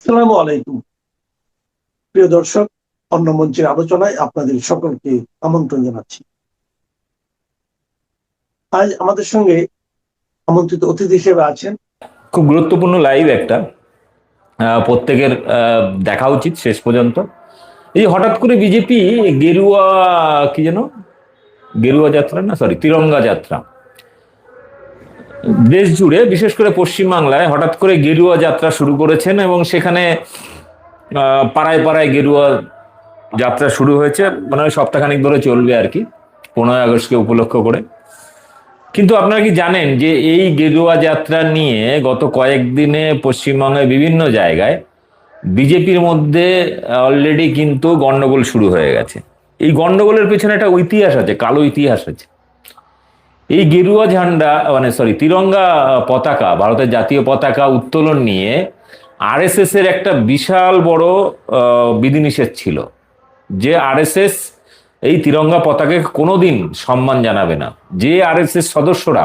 আসসালামু আলাইকুম। প্রিয় দর্শক, অন্য মঞ্চের আলোচনায় আপনাদের সকলকে আমন্ত্রণ জানাচ্ছি। আজ আমাদের সঙ্গে আমন্ত্রিত অতিথি হিসেবে আছেন। খুব গুরুত্বপূর্ণ লাইভ একটা, প্রত্যেকের দেখা উচিত শেষ পর্যন্ত। এই হঠাৎ করে বিজেপি গেরুয়া কি যেন গেরুয়া যাত্রা না সরি তিরঙ্গা যাত্রা দেশ জুড়ে, বিশেষ করে পশ্চিমবাংলায় হঠাৎ করে গেরুয়া যাত্রা শুরু করেছেন এবং সেখানে পাড়ায় পাড়ায় গেরুয়া যাত্রা শুরু হয়েছে। মানে সপ্তাহখানিক ধরে চলবে আর কি, 15ই আগস্টকে উপলক্ষ করে। কিন্তু আপনারা কি জানেন যে এই গেরুয়া যাত্রা নিয়ে গত কয়েকদিনে পশ্চিমবঙ্গের বিভিন্ন জায়গায় বিজেপির মধ্যে অলরেডি কিন্তু গন্ডগোল শুরু হয়ে গেছে। এই গন্ডগোলের পেছনে একটা ইতিহাস আছে, কালো ইতিহাস আছে। এই গেরুয়া ঝান্ডা তিরঙ্গা পতাকা, ভারতের জাতীয় পতাকা উত্তোলন নিয়ে আরএসএস এর একটা বিশাল বড় বিধিনিষেধ ছিল, যে আরএসএস এই তিরঙ্গা পতাকাকে কোনোদিন সম্মান জানাবে না। যে আরএসএস সদস্যরা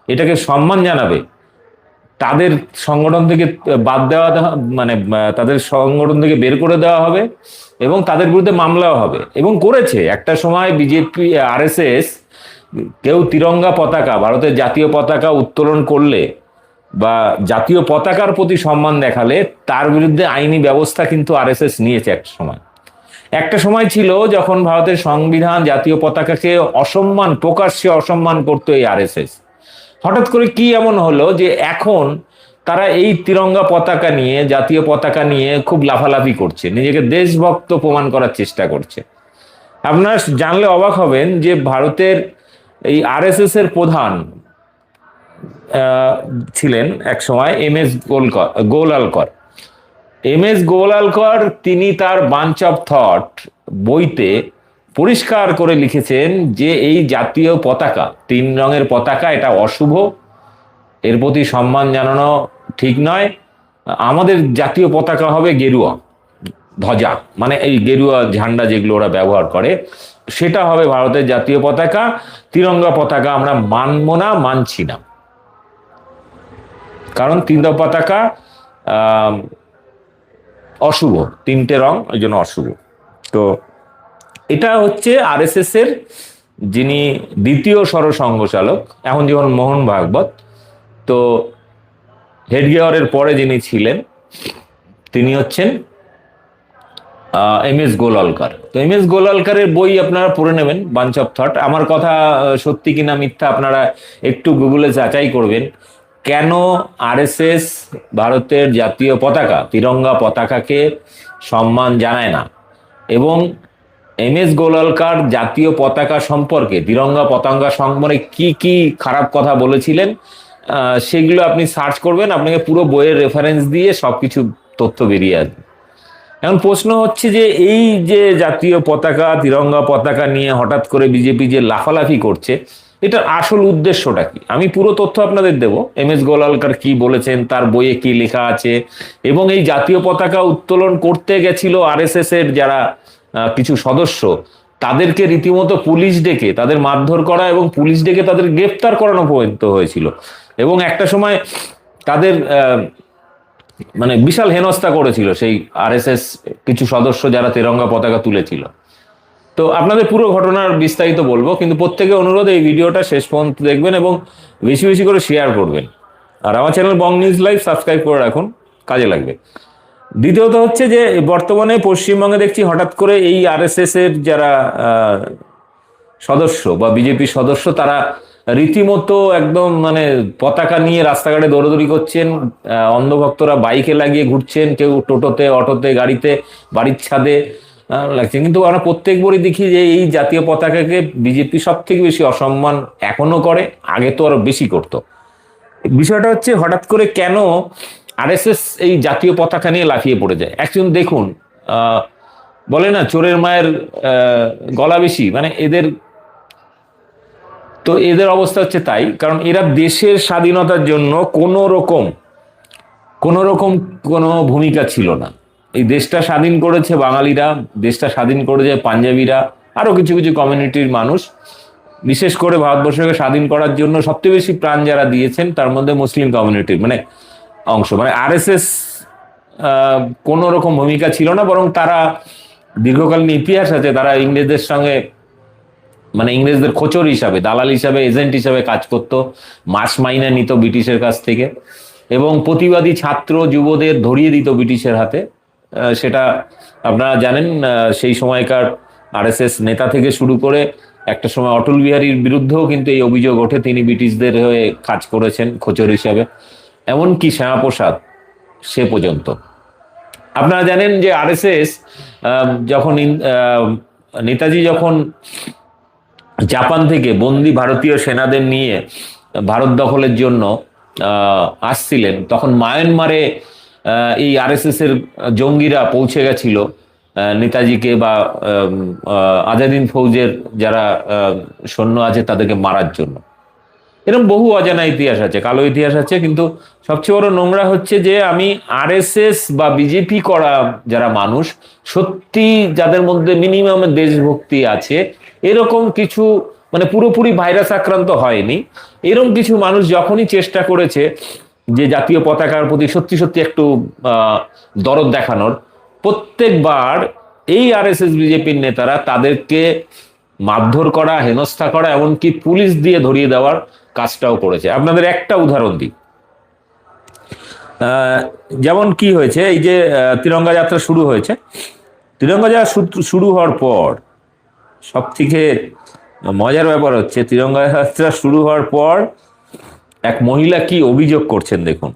এটাকে সম্মান জানাবে তাদের সংগঠন থেকে বাদ দেওয়া, মানে তাদের সংগঠন থেকে বের করে দেওয়া হবে এবং তাদের বিরুদ্ধে মামলাও হবে, এবং করেছে। একটা সময় বিজেপি আরএসএস কেউ তিরঙ্গা পতাকা, ভারতের জাতীয় পতাকা উত্তোলন করলে বা জাতীয় পতাকার প্রতি সম্মান দেখালে তার বিরুদ্ধে আইনি ব্যবস্থা কিন্তু আরএসএস নিয়েছে একটা সময়। একটা সময় ছিল যখন ভারতের সংবিধান জাতীয় পতাকাকে অসম্মান, প্রকাশ্যে অসম্মান করতো এই আরএসএস। হঠাৎ করে কি এমন হলো যে এখন তারা এই তিরঙ্গা পতাকা নিয়ে, জাতীয় পতাকা নিয়ে খুব লাফালাফি করছে, নিজেকে দেশভক্ত প্রমাণ করার চেষ্টা করছে। আপনারা জানলে অবাক হবেন যে ভারতের এই আরএসএস এর প্রধান ছিলেন এক সময় গোলালকর। গোলালকর তিনি তার বাঞ্চ অফ থট বইতে পরিষ্কার করে লিখেছেন যে এই জাতীয় পতাকা, 3 রঙের পতাকা, এটা অশুভ, এর প্রতি সম্মান জানানো ঠিক নয়। আমাদের জাতীয় পতাকা হবে গেরুয়া ধ্বজা, মানে এই গেরুয়া ঝান্ডা যেগুলো ওরা ব্যবহার করে সেটা হবে ভারতের জাতীয় পতাকা। তিরঙ্গা পতাকা আমরা মানব না, মানছি না, কারণ তিরঙ্গা পতাকা অশুভ, 3টে রং, ওই জন্য অশুভ। তো এটা হচ্ছে আরএসএস এর যিনি দ্বিতীয় সরসংঘচালক, এখন যেমন মোহন ভাগবত, তো হেডগেওয়ারের পরে যিনি ছিলেন তিনি হচ্ছেন এম এস গোলালকার। তো এম এস গোলালকারের বই আপনারা পড়ে নেবেন, বাঞ্চ অফ থট। আমার কথা সত্যি কিনা মিথ্যা আপনারা একটু গুগলে যাচাই করবেন। কেন আরএসএস ভারতের জাতীয় পতাকা, তিরঙ্গা পতাকাকে সম্মান জানায় না, এবং এম এস গোলালকার জাতীয় পতাকা সম্পর্কে, তিরঙ্গা পতাকা সম্পর্কে কি কি খারাপ কথা বলেছিলেন, সেগুলো আপনি সার্চ করবেন, আপনাকে পুরো বইয়ের রেফারেন্স দিয়ে সবকিছু তথ্য বেরিয়ে আসবে। এখন প্রশ্ন হচ্ছে যে এই যে জাতীয় পতাকা, তিরঙ্গা পতাকা নিয়ে হঠাৎ করে বিজেপি যে লাফালাফি করছে, এটার আসল উদ্দেশ্যটা কি? আমি পুরো তথ্য আপনাদের দেব, এম এস গোলালকার কি বলেছেন, তার বইয়ে কি লেখা আছে, এবং এই জাতীয় পতাকা উত্তোলন করতে গেছিল আরএসএস এর যারা কিছু সদস্য, তাদেরকে রীতিমতো পুলিশ ডেকে তাদের মারধর করা এবং পুলিশ ডেকে তাদের গ্রেফতার করানো পর্যন্ত হয়েছিল। এবং একটা সময় তাদের মানে বিশাল হেনস্থা করেছিল সেই আরএসএস কিছু সদস্য যারা তিরঙ্গা পতাকা তুলেছিল। তো আপনাদের পুরো ঘটনার বিস্তারিত বলবো, কিন্তু প্রত্যেকে অনুরোধ এই ভিডিওটা শেষ পর্যন্ত দেখবেন এবং বেশি বেশি করে শেয়ার করবেন। আর আমার চ্যানেল বং নিউজ লাইভ সাবস্ক্রাইব করে রাখুন, কাজে লাগবে। দ্বিতীয়ত হচ্ছে যে বর্তমানে পশ্চিমবঙ্গে দেখছি হঠাৎ করে এই আরএসএস এর যারা সদস্য বা বিজেপি সদস্য, তারা রীতিমতো একদম মানে পতাকা নিয়ে রাস্তাঘাটে দৌড়দৌড়ি করছেন, অন্ধভক্তরা বাইকে লাগিয়ে ঘুরছেন, কেউ টোটোতে, অটোতে, গাড়িতে, বাড়ির ছাদে লাগছে। কিন্তু আমরা প্রত্যেকবারই দেখি যে এই জাতীয় পতাকাকে বিজেপি সব থেকে বেশি অসম্মান এখনো করে, আগে তো আরো বেশি করতো। বিষয়টা হচ্ছে হঠাৎ করে কেন আরএসএস এই জাতীয় পতাকা নিয়ে লাফিয়ে পড়ে যায়। একজন দেখুন, বলে না চোরের মায়ের গলা বেশি, মানে এদের তো এদের অবস্থা হচ্ছে তাই। কারণ এরা দেশের স্বাধীনতার জন্য কোনো রকম কোনো ভূমিকা ছিল না। এই দেশটা স্বাধীন করেছে বাঙালিরা, দেশটা স্বাধীন করেছে পাঞ্জাবিরা, আরো কিছু কিছু কমিউনিটির মানুষ। বিশেষ করে ভারতবর্ষকে স্বাধীন করার জন্য সবচেয়ে বেশি প্রাণ যারা দিয়েছেন তার মধ্যে মুসলিম কমিউনিটির মানে অংশ, মানে আরএসএস কোনো রকম ভূমিকা ছিল না, বরং তারা দীর্ঘকালীন ইতিহাস আছে, তারা ইংরেজদের সঙ্গে মানে ইংরেজদের খোঁচর হিসাবে, দালাল হিসাবে, এজেন্ট হিসাবে কাজ করত, মাস মাইনে নিত ব্রিটিশের কাছ থেকে এবং প্রতিবাদী ছাত্র যুবদের ধরিয়ে দিত ব্রিটিশের হাতে। সেটা আপনারা জানেন, সেই সময়কার আরএসএস নেতা থেকে শুরু করে একটা সময় অটল বিহারীর বিরুদ্ধেও কিন্তু এই অভিযোগ ওঠে, তিনি ব্রিটিশদের হয়ে কাজ করেছেন খোঁচর হিসাবে, এমনকি শ্যামাপ্রসাদ সে পর্যন্ত। আপনারা জানেন যে আরএসএস যখন নেতাজি যখন জাপান থেকে বন্দি ভারতীয় সেনাদের নিয়ে ভারত দখলের জন্য আসছিলেন, তখন মায়ানমারে এই আরএসএস এর জঙ্গিরা পৌঁছে গেছিল নেতাজিকে বা আজাদিন ফৌজের যারা সৈন্য আছে তাদেরকে মারার জন্য। এরকম বহু অজানা ইতিহাস আছে, কালো ইতিহাস আছে। কিন্তু সবচেয়ে বড় নোংরা হচ্ছে যে আমি আরএসএস বা বিজেপি করা যারা মানুষ, সত্যি যাদের মধ্যে মিনিমাম দেশভক্তি আছে, এরকম কিছু মানে পুরোপুরি ভাইরাস আক্রান্ত হয়নি, এরকম কিছু মানুষ যখনই চেষ্টা করেছে যে জাতীয় পতাকার প্রতি সত্যি সত্যি একটু দরদ দেখানোর, প্রত্যেকবার এই আরএসএস বিজেপির নেতারা তাদেরকে মারধর করা, হেনস্থা করা, এমনকি পুলিশ দিয়ে ধরিয়ে দেওয়ার কাজটাও করেছে। আপনাদের একটা উদাহরণ দিই, যেমন কি হয়েছে, এই যে তিরঙ্গা যাত্রা শুরু হয়েছে, তিরঙ্গা যাত্রা শুরু হওয়ার পর সব থেকে মজার ব্যাপার হচ্ছে, তিরঙ্গা যাত্রা শুরু হওয়ার পর এক মহিলা কি অভিযোগ করছেন দেখুন।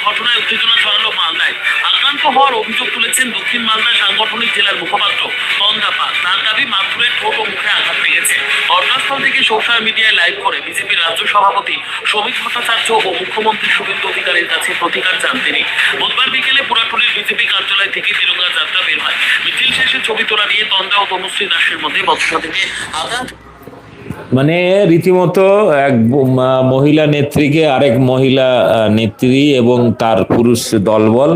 ঘটনায় উত্তেজনা ছড়ালো মালদায়। আক্রান্ত হওয়ার অভিযোগ তুলেছেন দক্ষিণ মালদা সাংগঠনিক জেলার মুখপাত্র তন্দাপা। তার দাবি মাথুরের ঠোঁট ও মুখে আঘাত লেগেছে। ঘটনাস্থল থেকে সোশ্যাল মিডিয়ায় লাইভ করে বিজেপির রাজ্য সভাপতি শ্রমিক ভট্টাচার্য ও মুখ্যমন্ত্রী শুভেন্দু অধিকারীর কাছে প্রতিকার চান তিনি। বুধবার বিকেলে পুরাটুলির বিজেপি কার্যালয় থেকে তিরঙ্গা যাত্রা বের হয়। মিছিল শেষে ছবি তোলা নিয়ে তন্দা ও তনুশ্রী দাসের মধ্যে বচসা থেকে আঘাত। মানে রীতিমতো এক মহিলা নেত্রীকে আরেক মহিলা নেত্রী এবং তার পুরুষ দলবল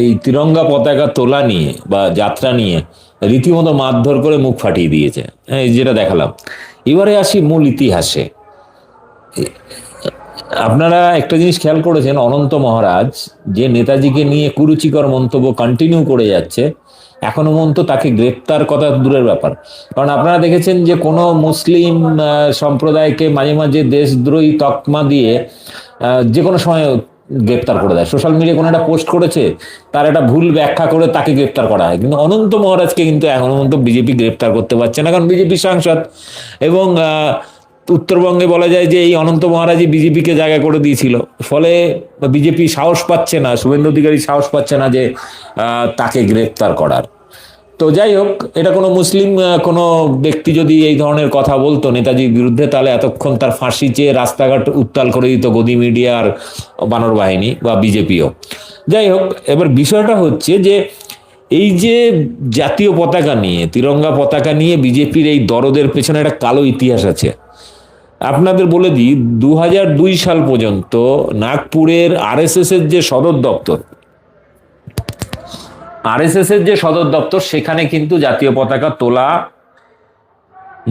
এই তিরঙ্গা পতাকা তোলা নিয়ে বা যাত্রা নিয়ে রীতিমতো মারধর করে মুখ ফাটিয়ে দিয়েছে, এই যেটা দেখালাম। এবারে আসি মূল ইতিহাসে। আপনারা একটা জিনিস খেয়াল করেছেন, অনন্ত মহারাজ যে নেতাজিকে নিয়ে কুরুচিকর মন্তব্য কন্টিনিউ করে যাচ্ছে, এখনো পর্যন্ত তাকে গ্রেপ্তার কথা দূরের ব্যাপার। কারণ আপনারা দেখেছেন যে কোনো মুসলিম সম্প্রদায়কে মাঝে মাঝে দেশদ্রোহী তকমা দিয়ে যে কোনো সময় গ্রেপ্তার করে দেয়। সোশ্যাল মিডিয়ায় কোনো একটা পোস্ট করেছে, তার একটা ভুল ব্যাখ্যা করে তাকে গ্রেপ্তার করা হয়। কিন্তু অনন্ত মহারাজকে কিন্তু এখনো পর্যন্ত বিজেপি গ্রেপ্তার করতে পারছে না, কারণ বিজেপি সাংসদ। এবং উত্তরবঙ্গে বলা যায় যে এই অনন্ত মহারাজই বিজেপিকে জায়গা করে দিয়েছিল, ফলে বিজেপি সাহস পাচ্ছে না, শুভেন্দু অধিকারী সাহস পাচ্ছে না যে তাকে গ্রেপ্তার করার। তো যাই হোক, এটা কোনো মুসলিম কোনো ব্যক্তি যদি এই ধরনের কথা বলতো নেতাজির বিরুদ্ধে, তাহলে এতক্ষণ তার ফাঁসি চেয়ে রাস্তাঘাট উত্তাল করে দিত গদি মিডিয়া আর বানর বাহিনী বা বিজেপিও। যাই হোক, এবার বিষয়টা হচ্ছে যে এই যে জাতীয় পতাকা নিয়ে, তিরঙ্গা পতাকা নিয়ে বিজেপির এই দরদের পেছনে একটা কালো ইতিহাস আছে। আপনাদের বলে দিই, 2002 সাল পর্যন্ত নাগপুরের আরএসএস এর যে সদর দপ্তর, সেখানে কিন্তু জাতীয় পতাকা তোলা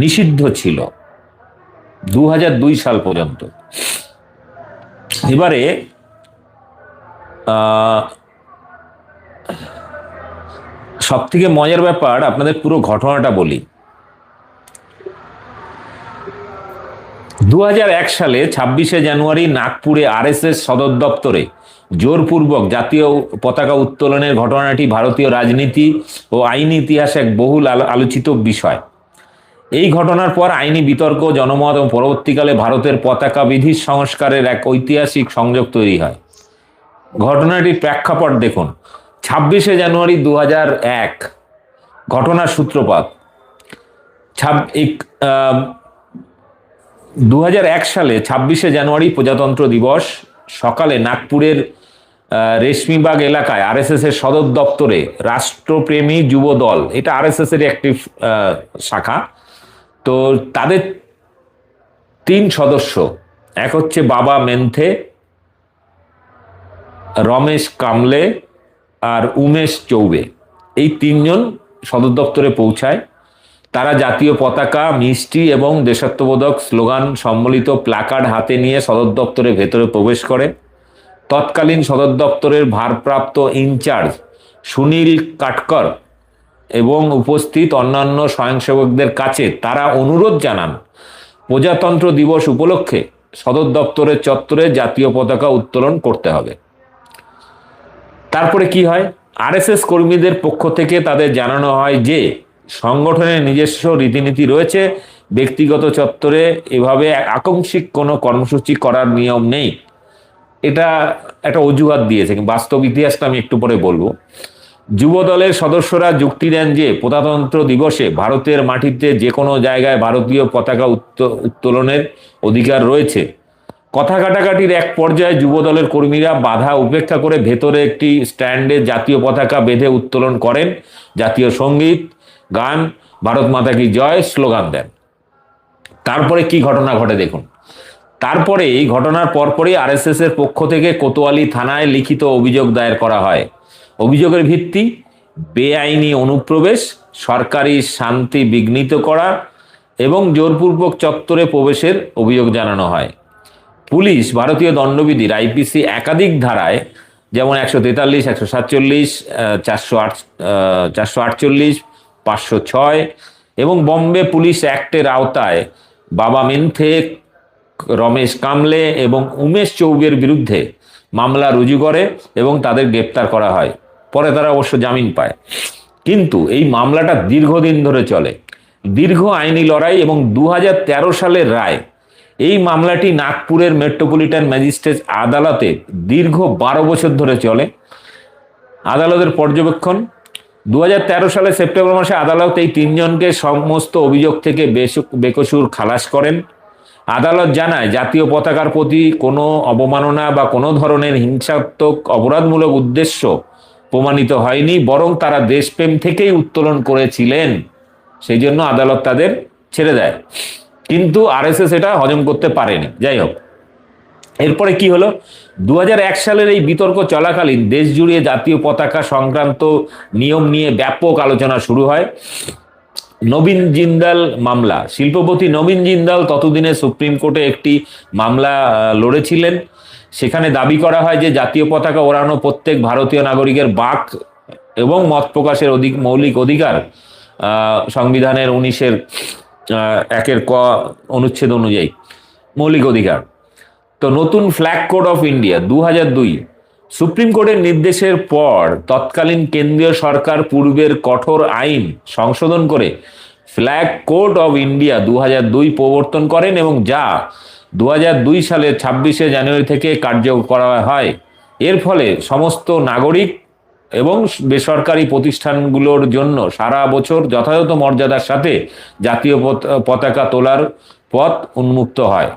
নিষিদ্ধ ছিল 2002 সাল পর্যন্ত। এবারে সব থেকে মজার ব্যাপার, আপনাদের পুরো ঘটনাটা বলি। 2001 সালে 26শে জানুয়ারি নাগপুরে আরএসএস সদর দপ্তরে জোরপূর্বক জাতীয় পতাকা উত্তোলনের ঘটনাটি ভারতীয় রাজনীতি ও আইনি ইতিহাসে এক বহুল আলোচিত বিষয়। এই ঘটনার পর আইনি বিতর্ক, জনমত এবং পরবর্তীকালে ভারতের পতাকা বিধির সংস্কারের এক ঐতিহাসিক সংযোগ তৈরি হয়। ঘটনাটির প্রেক্ষাপট দেখুন। 26শে জানুয়ারি 2001 ঘটনার সূত্রপাত। 2001 সালে 26শে জানুয়ারি প্রজাতন্ত্র দিবস সকালে নাগপুরের রেশমিবাগ এলাকায় আরএসএস এর সদর দপ্তরে রাষ্ট্রপ্রেমী যুব দল, এটা আরএসএস এর একটি শাখা, তো তাদের 3 সদস্য, এক হচ্ছে বাবা মেন্থে, রমেশ কামলে আর উমেশ চৌবে, এই 3 জন সদর দপ্তরে পৌঁছায়। তারা জাতীয় পতাকা, মিষ্টি এবং দেশাত্মবোধক স্লোগান সম্বলিত প্ল্যাকার্ড হাতে নিয়ে সদর দপ্তরের ভেতরে প্রবেশ করে। তৎকালীন সদর দপ্তরের ভারপ্রাপ্ত ইনচার্জ সুনীল কাটকর এবং উপস্থিত অন্যান্য স্বয়ংসেবকদের কাছে তারা অনুরোধ জানান প্রজাতন্ত্র দিবস উপলক্ষে সদর দপ্তরের চত্বরে জাতীয় পতাকা উত্তোলন করতে হবে। তারপরে কি হয়, আরএসএস কর্মীদের পক্ষ থেকে তাদের জানানো হয় যে সংগঠনের নিজস্ব রীতিনীতি রয়েছে, ব্যক্তিগত চত্বরে এভাবে আকস্মিক কোনো কর্মসূচি করার নিয়ম নেই। এটা একটা অজুহাত দিয়েছে, বাস্তব ইতিহাসটা আমি একটু পরে বলবো। যুব দলের সদস্যরা যুক্তি দেন যে প্রজাতন্ত্র দিবসে ভারতের মাটিতে যে কোনো জায়গায় ভারতীয় পতাকা উত্তোলনের অধিকার রয়েছে। কথা কাটাকাটির এক পর্যায়ে যুব দলের কর্মীরা বাধা উপেক্ষা করে ভেতরে একটি স্ট্যান্ডে জাতীয় পতাকা বেঁধে উত্তোলন করেন, জাতীয় সঙ্গীত, গান, ভারত মাতা কি জয় স্লোগান দেন। তারপরে কি ঘটনা ঘটে দেখুন। তারপরে এই ঘটনার পরপরই আরএসএস এর পক্ষ থেকে কোতোয়ালি থানায় লিখিত অভিযোগ দায়ের করা হয়। অভিযোগের ভিত্তি বেআইনি অনুপ্রবেশ, সরকারি শান্তি বিঘ্নিত করা এবং জোরপূর্বক চত্বরে প্রবেশের অভিযোগ জানানো হয়। পুলিশ ভারতীয় দণ্ডবিধির আইপিসি একাধিক ধারায়, যেমন 143, 147, 448, 506 এবং বম্বে পুলিশ অ্যাক্টের আওতায় বাবা মেন্থে, রমেশ কামলে এবং উমেশ চৌবের বিরুদ্ধে মামলা রুজু করে এবং তাদের গ্রেপ্তার করা হয়। পরে তারা অবশ্য জামিন পায়। কিন্তু এই মামলাটা দীর্ঘদিন ধরে চলে, দীর্ঘ আইনি লড়াই এবং 2013 সালের রায়। এই মামলাটি নাগপুরের মেট্রোপলিটন ম্যাজিস্ট্রেট আদালতে দীর্ঘ 12 বছর ধরে চলে। আদালতের পর্যবেক্ষণ, 2013 সালের সেপ্টেম্বর মাসে আদালত এই 3 জনকে সমস্ত অভিযোগ থেকে বেকসুর খালাস করেন। আদালত জানায় জাতীয় পতাকার প্রতি কোনো অবমাননা বা কোনো ধরনের হিংসাত্মক অপরাধমূলক উদ্দেশ্য প্রমাণিত হয়নি, বরং তারা দেশপ্রেম থেকেই উত্তোলন করেছিলেন। সেই জন্য আদালত তাদের ছেড়ে দেয়। কিন্তু আরএসএস এটা হজম করতে পারেনি। যাই হোক, এরপরে কি হলো, 2001 সালের এই বিতর্ক চলাকালীন দেশ জুড়ে জাতীয় পতাকা সংক্রান্ত নিয়ম নিয়ে ব্যাপক আলোচনা শুরু হয়। নবীন জিন্দাল মামলা, শিল্পপতি নবীন জিন্দাল ততদিনে সুপ্রিম কোর্টে একটি মামলা লড়েছিলেন। সেখানে দাবি করা হয় যে জাতীয় পতাকা ওড়ানো প্রত্যেক ভারতীয় নাগরিকের বাক এবং মত প্রকাশের মৌলিক অধিকার সংবিধানের 19-1 ক অনুচ্ছেদ অনুযায়ী মৌলিক অধিকার। তো নতুন flag code of India 2002, supreme কোর্টের নির্দেশের পর তৎকালীন কেন্দ্রীয় সরকার পূর্বের কঠোর আইন সংশোধন করে ফ্ল্যাগ কোড অফ ইন্ডিয়া 2002 প্রবর্তন করেন এবং যা 2002 সালের 26শে জানুয়ারি থেকে কার্যকর করা হয়। এর ফলে সমস্ত নাগরিক এবং বেসরকারি প্রতিষ্ঠানগুলোর জন্য সারা বছর যথাযথ মর্যাদার সাথে জাতীয় পতাকা তোলার পথ উন্মুক্ত হয়।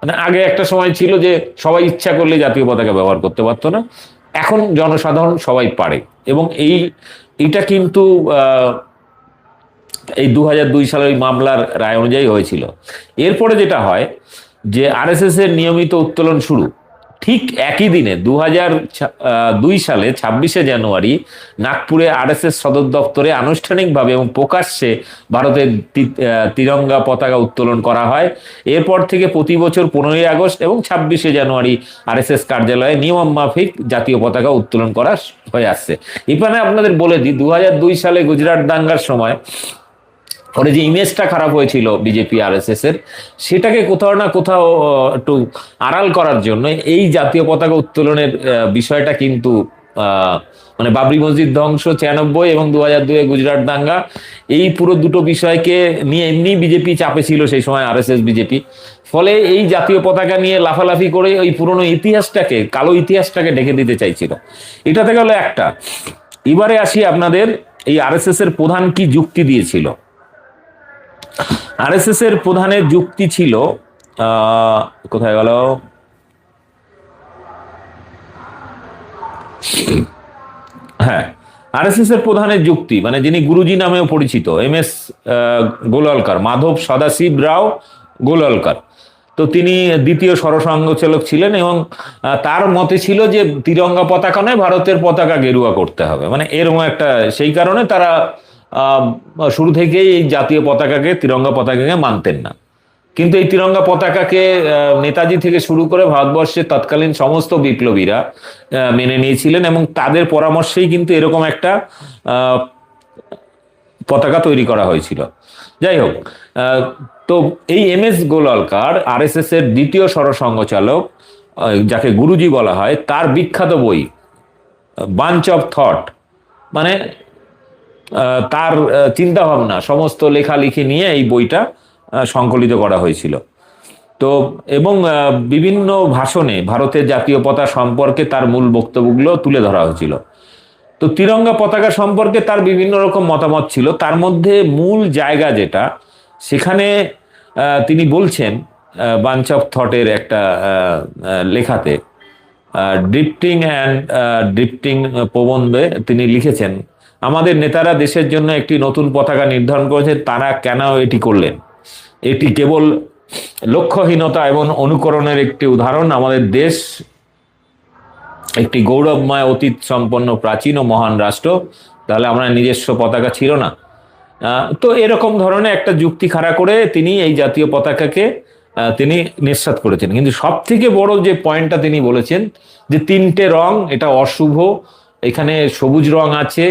মানে আগে একটা সময় ছিল যে সবাই ইচ্ছা করলে জাতীয় পতাকা ব্যবহার করতে পারতো না, এখন জনসাধারণ সবাই পারে। এবং এইটা কিন্তু এই 2002 সালের মামলার রায় অনুযায়ী হয়েছিল। এরপরে যেটা হয় যে আরএসএস এর নিয়মিত উত্তোলন শুরু। ঠিক একই দিনে 2002 সালে 26শে জানুয়ারি নাগপুরে আরএসএস সদর দপ্তরে আনুষ্ঠানিকভাবে এবং প্রকাশ্যে ভারতের তিরঙ্গা পতাকা উত্তোলন করা হয়। এরপর থেকে প্রতি বছর 15ই আগস্ট এবং 26শে জানুয়ারি আরএসএস কার্যালয়ে নিয়ম মাফিক জাতীয় পতাকা উত্তোলন করা হয়ে আসছে। এখানে আপনাদের বলে দিই, 2002 সালে গুজরাট দাঙ্গার সময় ওর যে ইমেজটা খারাপ হয়েছিল বিজেপি আরএসএস এর, সেটাকে কোথাও না কোথাও একটু আড়াল করার জন্য এই জাতীয় পতাকা উত্তোলনের বিষয়টা কিন্তু মানে বাবরি মসজিদ ধ্বংস 96 এবং 2002 গুজরাট দাঙ্গা, এই পুরো দুটো বিষয়কে নিয়ে এমনি বিজেপি চাপে ছিল সেই সময় আরএসএস বিজেপি। ফলে এই জাতীয় পতাকা নিয়ে লাফালাফি করে ওই পুরনো ইতিহাসটাকে, কালো ইতিহাসটাকে ঢেকে দিতে চাইছিল। এটা থেকে হলো একটা। এবারে আসি আপনাদের এই আরএসএস এর প্রধান কি যুক্তি দিয়েছিল। আরএসএস এর প্রধানের যুক্তি ছিল, কোথায় গেল, হ্যাঁ, আরএসএস এর প্রধানের যুক্তি, মানে যিনি গুরুজি নামেও পরিচিত, MS গোলওয়ালকার, মাধব সদাশিব রাও গোলওয়ালকার, তো তিনি দ্বিতীয় সরসংঘচালক ছিলেন এবং তার মতে ছিল যে তিরঙ্গা পতাকা নয়, ভারতের পতাকা গেরুয়া করতে হবে, মানে এরকম একটা, সেই কারণে তারা শুরু থেকেই এই জাতীয় পতাকাকে, তিরঙ্গা পতাকাকে মানতেন না। কিন্তু এই তিরঙ্গা পতাকাকে নেতাজি থেকে শুরু করে ভারতবর্ষের তৎকালীন সমস্ত বিপ্লবীরা মেনে নিয়েছিলেন এবং তাদের পরামর্শেই কিন্তু এরকম একটা পতাকা তৈরি করা হয়েছিল। যাই হোক, তো এই MS গোলওয়ালকার আরএসএস এর দ্বিতীয় সরসংঘচালক, যাকে গুরুজি বলা হয়, তার বিখ্যাত বই বাঞ্চ অফ থট, মানে তার চিন্তা ভাবনা, সমস্ত লেখালেখি নিয়ে এই বইটা সংকলিত করা হয়েছিল। তো এবং বিভিন্ন ভাষণে ভারতের জাতীয় পতাকা সম্পর্কে তার মূল বক্তব্যগুলো তুলে ধরা হয়েছিল। তো তিরঙ্গা পতাকা সম্পর্কে তার বিভিন্ন রকম মতামত ছিল, তার মধ্যে মূল জায়গা যেটা, সেখানে তিনি বলছেন বাঞ্চ অফ থটের একটা লেখাতে, ড্রিফটিং প্রবন্ধে তিনি লিখেছেন, আমাদের নেতারা দেশের জন্য একটি নতুন পতাকা নির্ধারণ করেছে, তারা কেন এটি করলেন? এটি কেবল লক্ষ্যহীনতা এবং অনুকরণের একটি উদাহরণ। আমাদের দেশ একটি গৌরবময় অতীত সম্পন্ন প্রাচীন ও মহান রাষ্ট্র, তাহলে আমরা নিজস্ব পতাকা ছিল না? তো এরকম ধরনের একটা যুক্তি খাড়া করে তিনি এই জাতীয় পতাকাকে তিনি নিঃসাত করেছেন। কিন্তু সব থেকে বড় যে পয়েন্টটা তিনি বলেছেন যে তিনটে রং, এটা অশুভ, এখানে সবুজ রং আছে,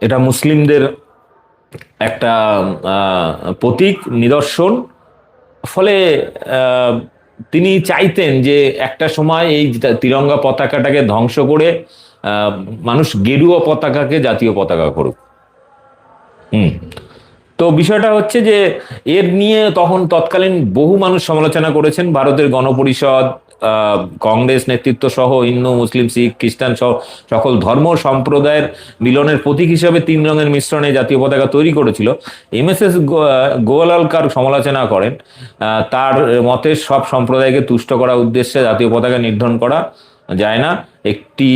এটা মুসলিমদের একটা প্রতীক, নিদর্শন। ফলে তিনি চাইতেন যে একটা সময় এই তিরঙ্গা পতাকাটাকে ধ্বংস করে মানুষ গেরুয়া পতাকাকে জাতীয় পতাকা করুক। তো বিষয়টা হচ্ছে যে এর নিয়ে তখন তৎকালীন বহু মানুষ সমালোচনা করেছেন। ভারতের গণপরিষদ, কংগ্রেস নেতৃত্ব সহ হিন্দু, মুসলিম, শিখ, খ্রিস্টান সহ সকল ধর্ম সম্প্রদায়ের মিলনের প্রতীক হিসাবে তিন রঙের মিশ্রণে জাতীয় পতাকা তৈরি করেছিল। MS গোলওয়ালকার সমালোচনা করেন, তার মতে সব সম্প্রদায়কে তুষ্ট করার উদ্দেশ্যে জাতীয় পতাকা নির্ধারণ করা যায় না, একটি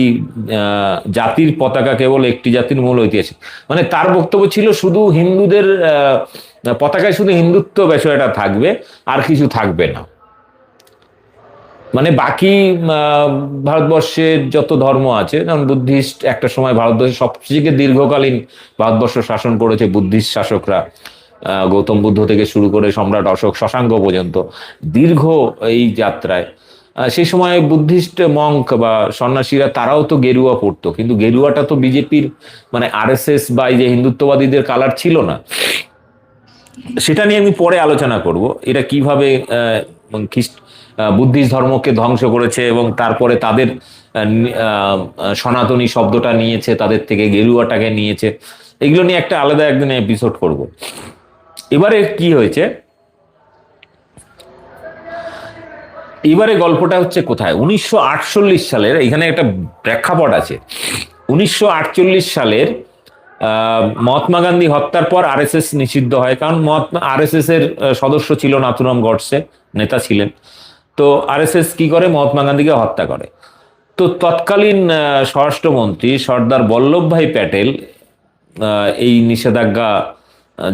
জাতির পতাকা কেবল একটি জাতির মূল ঐতিহাসিক। মানে তার বক্তব্য ছিল শুধু হিন্দুদের পতাকায় শুধু হিন্দুত্ব বিষয়টা থাকবে, আর কিছু থাকবে না। মানে বাকি ভারতবর্ষের যত ধর্ম আছে, যেমন বুদ্ধিস্ট, একটা সময় ভারতবর্ষের সবথেকে দীর্ঘকালীন ভারতবর্ষ শাসন করেছে বুদ্ধিস্ট শাসকরা, গৌতম বুদ্ধ থেকে শুরু করে সম্রাট অশোক, শশাঙ্ক পর্যন্ত দীর্ঘ এই যাত্রায়। সেই সময় বুদ্ধিস্ট মঙ্ক বা সন্ন্যাসীরা তারাও তো গেরুয়া পড়তো, কিন্তু গেরুয়াটা তো বিজেপির মানে RSS বা এই যে হিন্দুত্ববাদীদের কালার ছিল না। সেটা নিয়ে আমি পরে আলোচনা করব, এটা কিভাবে বুদ্ধিস্ট ধর্মকে ধ্বংস করেছে এবং তারপরে তাদের সনাতনী শব্দটা নিয়েছে, তাদের থেকে গেরুয়াটাকে নিয়েছে। এগুলো নিয়ে একটা আলাদা একদিন এপিসোড করব। এবারে কি হয়েছে, এবারে গল্পটা হচ্ছে কোথায়, 1948 সালের, এখানে একটা প্রেক্ষাপট আছে। 1948 সালের মহাত্মা গান্ধী হত্যার পর RSS নিষিদ্ধ হয়, কারণ RSS এর সদস্য ছিল নাথুরাম গডসে, নেতা ছিলেন। তো RSS কি করে, মহাত্মা গান্ধীকে হত্যা করে। তো তৎকালীন স্বরাষ্ট্রমন্ত্রী সর্দার বল্লভভাই প্যাটেল এই নিষেধাজ্ঞা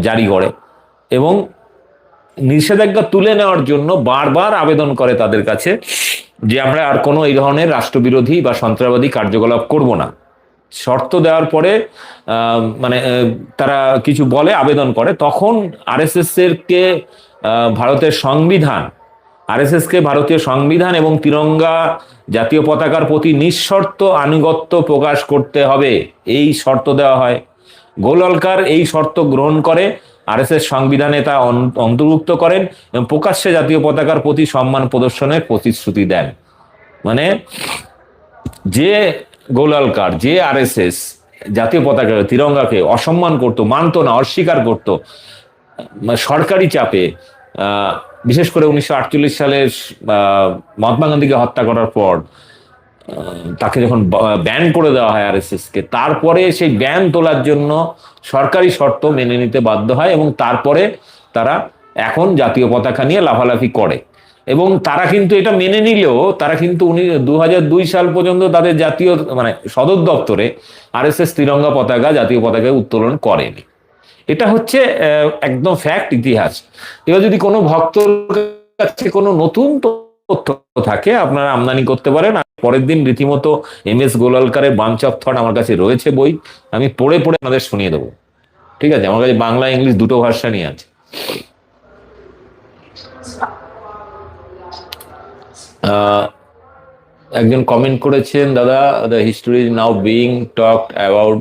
জারি করে এবং নিষেধাজ্ঞা তুলে নেওয়ার জন্য বারবার আবেদন করে তাদের কাছে যে আমরা আর কোনো এই ধরনের রাষ্ট্রবিরোধী বা সন্ত্রাসবাদী কার্যকলাপ করব না। শর্ত দেওয়ার পরে মানে তারা কিছু বলে, আবেদন করে, তখন RSS কে ভারতের সংবিধান, RSS কে ভারতীয় সংবিধান এবং তিরঙ্গা জাতীয় পতাকার প্রতি নিঃশর্ত আনুগত্য প্রকাশ করতে হবে, এই শর্ত দেওয়া হয়। গোলওয়ালকার এই শর্ত গ্রহণ করে, RSS সংবিধানে তা অন্তর্ভুক্ত করেন এবং প্রকাশ্যে জাতীয় পতাকার প্রতি সম্মান প্রদর্শনের প্রতিশ্রুতি দেন। মানে যে গোলওয়ালকার, যে RSS জাতীয় পতাকা তিরঙ্গাকে অসম্মান করত, মানত না, অস্বীকার করত, সরকারি চাপে, বিশেষ করে 1948 সালের মহাত্মা গান্ধীকে হত্যা করার পর তাকে যখন ব্যান করে দেওয়া হয় RSS কে, তারপরে সেই ব্যান তোলার জন্য সরকারি শর্ত মেনে নিতে বাধ্য হয় এবং তারপরে তারা এখন জাতীয় পতাকা নিয়ে লাফালাফি করে এবং তারা কিন্তু এটা মেনে নিলেও তারা কিন্তু 2002 সাল পর্যন্ত তাদের জাতীয় মানে সদর দপ্তরে আরএসএস তিরঙ্গা পতাকা জাতীয় পতাকায় উত্তোলন করেনি। এটা হচ্ছে একদম ফ্যাক্ট, ইতিহাস। এবার যদি কোনো ভক্তর কাছে কোনো নতুন তথ্য থাকে আপনারা আমদানি করতে পারেন। পরের দিন রীতিমতো MS গোলালকারের বাঞ্চ অফ থট আমার কাছে রয়েছে বই, আমি পড়ে পড়ে আপনাদের শুনিয়ে দেবো। ঠিক আছে, আমার কাছে বাংলা ইংলিশ দুটো ভার্সানই আছে। একজন কমেন্ট করেছেন, দাদা the history is now being talked about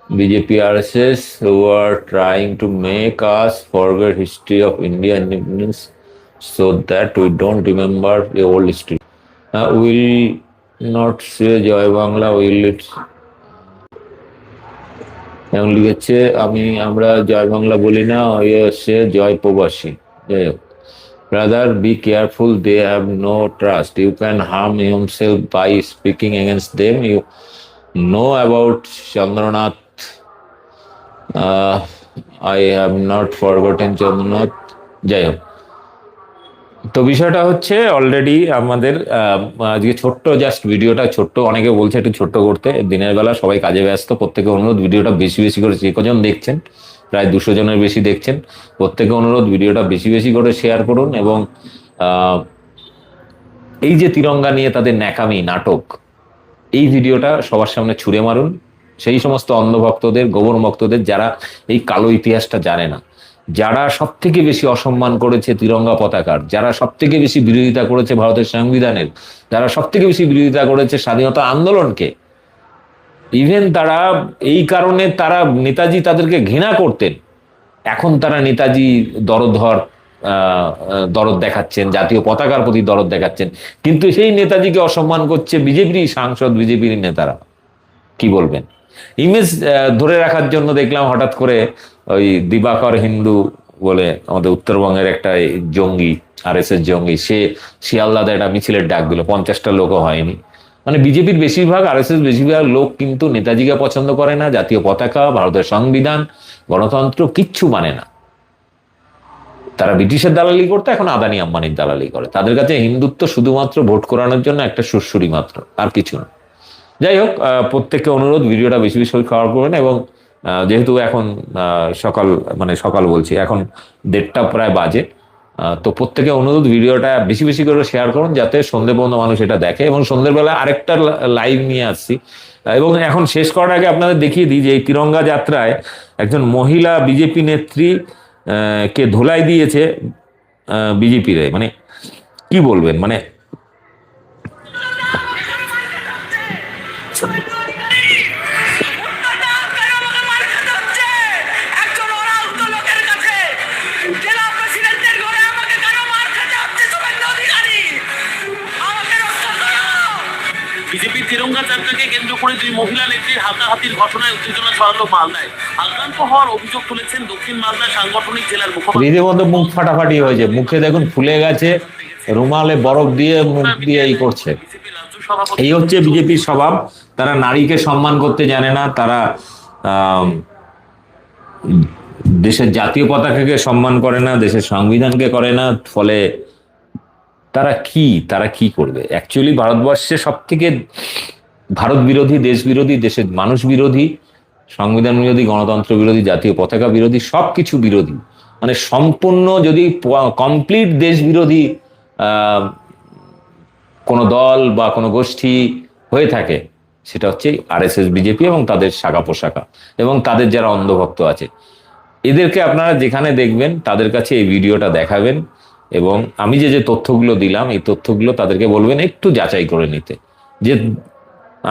BJP RSS who are trying to make us forget history of India independence so that we don't remember the old history. Will not say Joy Bangla, will it? এমন লিখেছে, আমরা জয় বাংলা বলি না, সে জয় প্রবাসী। যাই হোক, brother be careful, they have no trust, you can harm himself by speaking against them. You know about Chandranath. I have not forgotten Chandranath. যাই হোক, তো বিষয়টা হচ্ছে অলরেডি আমাদের আজকে ছোট্ট জাস্ট ভিডিওটা ছোট্ট, অনেকে বলছে একটু ছোট্ট করতে, দিনের বেলা সবাই কাজে ব্যস্ত, প্রত্যেকে অনুরোধ ভিডিওটা বেশি বেশি করে, যে কজন দেখছেন প্রায় 200 জনের বেশি দেখছেন, প্রত্যেকে অনুরোধ ভিডিওটা বেশি বেশি করে শেয়ার করুন। এবং এই যে তিরঙ্গা নিয়ে তাদের ন্যাকামি নাটক, এই ভিডিওটা সবার সামনে ছুঁড়ে মারুন সেই সমস্ত অন্ধভক্তদের, গোবর ভক্তদের, যারা এই কালো ইতিহাসটা জানে না, যারা সব থেকে বেশি অসম্মান করেছে তিরঙ্গা পতাকার, যারা সব থেকে বেশি বিরোধিতা করেছে ভারতের সংবিধানের, যারা সব থেকে বেশি বিরোধিতা করেছে স্বাধীনতা আন্দোলনকে। ইভেন তারা এই কারণে তারা নেতাজি তাদেরকে ঘৃণা করতেন, এখন তারা নেতাজি দরদ দেখাচ্ছেন, জাতীয় পতাকার প্রতি দরদ দেখাচ্ছেন, কিন্তু সেই নেতাজিকে অসম্মান করছে বিজেপির সাংসদ, বিজেপির নেতারা। কি বলবেন? ইমেজ ধরে রাখার জন্য দেখলাম হঠাৎ করে ওই দিবাকর হিন্দু বলে আমাদের উত্তরবঙ্গের একটা জঙ্গি, RSS জঙ্গি, সে শিয়ালদাতে একটা মিছিলের ডাক দিল, 50টা লোকও হয়নি। মানে বিজেপির বেশিরভাগ, RSS বেশিরভাগ লোক কিন্তু নেতাজিকে পছন্দ করে না, জাতীয় পতাকা, ভারতের সংবিধান, গণতন্ত্র কিচ্ছু মানে না। তারা ব্রিটিশের দালালি করতে, এখন আদানি আম্বানির দালালি করে। তাদের কাছে হিন্দুত্ব শুধুমাত্র ভোট করানোর জন্য একটা সুরসুরি মাত্র, আর কিছু না। যাই হোক, প্রত্যেককে অনুরোধ ভিডিওটা বেশি বেশি খাওয়ার করবেন। এবং যেহেতু এখন সকাল বলছি, এখন 1:30 প্রায় বাজে, তো প্রত্যেকে অনুরোধ ভিডিওটা বেশি বেশি করে শেয়ার করুন, যাতে সন্ধ্যে পর্যন্ত মানুষ এটা দেখে। এবং সন্ধ্যেবেলা আরেকটা লাইভ নিয়ে আসছি, এবং এখন শেষ করার আগে আপনাদের দেখিয়ে দিই যে এই তিরঙ্গা যাত্রায় একজন মহিলা বিজেপি নেত্রী কে ধোলাই দিয়েছে বিজেপির। মানে কি বলবেন, মানে বিজেপি তিরঙ্গা যাত্রাকে কেন্দ্র করে 2 মহিলা নেত্রীর হাতাহাতির ঘটনায় উত্তেজনা ছড়ালো মালদায়। আক্রান্ত হওয়ার অভিযোগ তুলেছেন দক্ষিণ মালদা সাংগঠনিক জেলার মুখপাত্র। রীতিমতো মুখ ফাটাফাটি হয়েছে, মুখে দেখুন ফুলে গেছে, রুমালে বরফ দিয়ে মুখ দিয়ে এই করছে। এই হচ্ছে বিজেপির স্বভাব। তারা নারীকে সম্মান করতে জানে না, তারা দেশের জাতীয় পতাকাকে সম্মান করে না, দেশের সংবিধানকে করে না। ফলে তারা কি করবে? অ্যাকচুয়ালি ভারতবর্ষে সব থেকে ভারত বিরোধী, দেশ বিরোধী, দেশের মানুষ বিরোধী, সংবিধান বিরোধী, গণতন্ত্র বিরোধী, জাতীয় পতাকা বিরোধী, সবকিছু বিরোধী, মানে সম্পূর্ণ যদি কমপ্লিট দেশ বিরোধী কোনো দল বা কোনো গোষ্ঠী হয়ে থাকে, সেটা হচ্ছে RSS বিজেপি এবং তাদের শাখা পোশাখা এবং তাদের যারা অন্ধভক্ত আছে। এদেরকে আপনারা যেখানে দেখবেন তাদের কাছে এই ভিডিওটা দেখাবেন, এবং আমি যে তথ্যগুলো দিলাম এই তথ্যগুলো তাদেরকে বলবেন একটু যাচাই করে নিতে, যে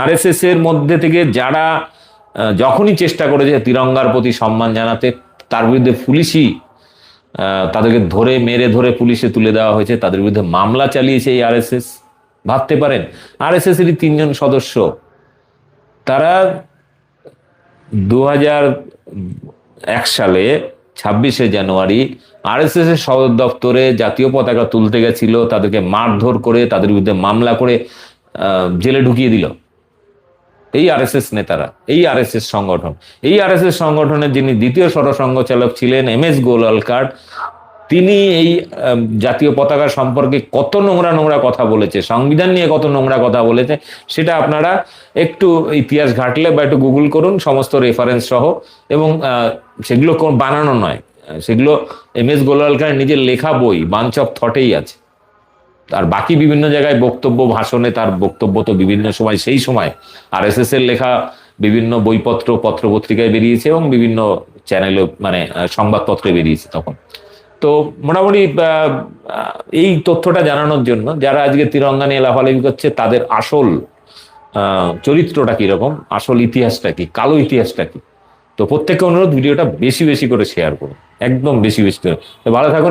RSS এর মধ্যে থেকে যারা যখনই চেষ্টা করেছে তিরঙ্গার প্রতি সম্মান জানাতে, তার বিরুদ্ধে পুলিশই তাদেরকে মেরে পুলিশে তুলে দেওয়া হয়েছে, তাদের বিরুদ্ধে মামলা চালিয়েছে এই RSS। ভাবতে পারেন, RSS এরই 3 জন সদস্য, তারা 2001 সালে 26শে জানুয়ারি RSS এর সদর দপ্তরে জাতীয় পতাকা তুলতে গেছিল, তাদেরকে মারধর করে তাদের বিরুদ্ধে মামলা করে জেলে ঢুকিয়ে দিল এই RSS নেতারা, এই RSS সংগঠন। এই RSS সংগঠনের যিনি দ্বিতীয় সরসংঘ চালক ছিলেন MS গোলালকার, তিনি এই জাতীয় পতাকা সম্পর্কে কত নোংরা নোংরা কথা বলেছে, সংবিধান নিয়ে কত নোংরা কথা বলেছে, সেটা আপনারা একটু ইতিহাস ঘাটলে বা একটু গুগল করুন সমস্ত রেফারেন্স সহ। এবং সেগুলো বানানো নয়, সেগুলো এম.এস. গোলওয়ালকারের নিজের লেখা বই বাঞ্চ অফ থটেই আছে। আর বাকি বিভিন্ন জায়গায় বক্তব্য, ভাষণে তার বক্তব্য তো বিভিন্ন সময়, সেই সময় আরএসএস এর লেখা বিভিন্ন বইপত্র, পত্রপত্রিকায় বেরিয়েছে এবং বিভিন্ন চ্যানেলে, মানে সংবাদপত্রে বেরিয়েছে তখন। তো মোটামুটি এই তথ্যটা জানানোর জন্য যারা আজকে তিরঙ্গা নিয়ে লাফালাফি করছে তাদের আসল চরিত্রটা কিরকম, আসল ইতিহাসটা কি, কালো ইতিহাসটা কি। তো প্রত্যেককে অনুরোধ, ভিডিওটা বেশি বেশি করে শেয়ার করুন, একদম বেশি বেশি করে। ভালো থাকুন।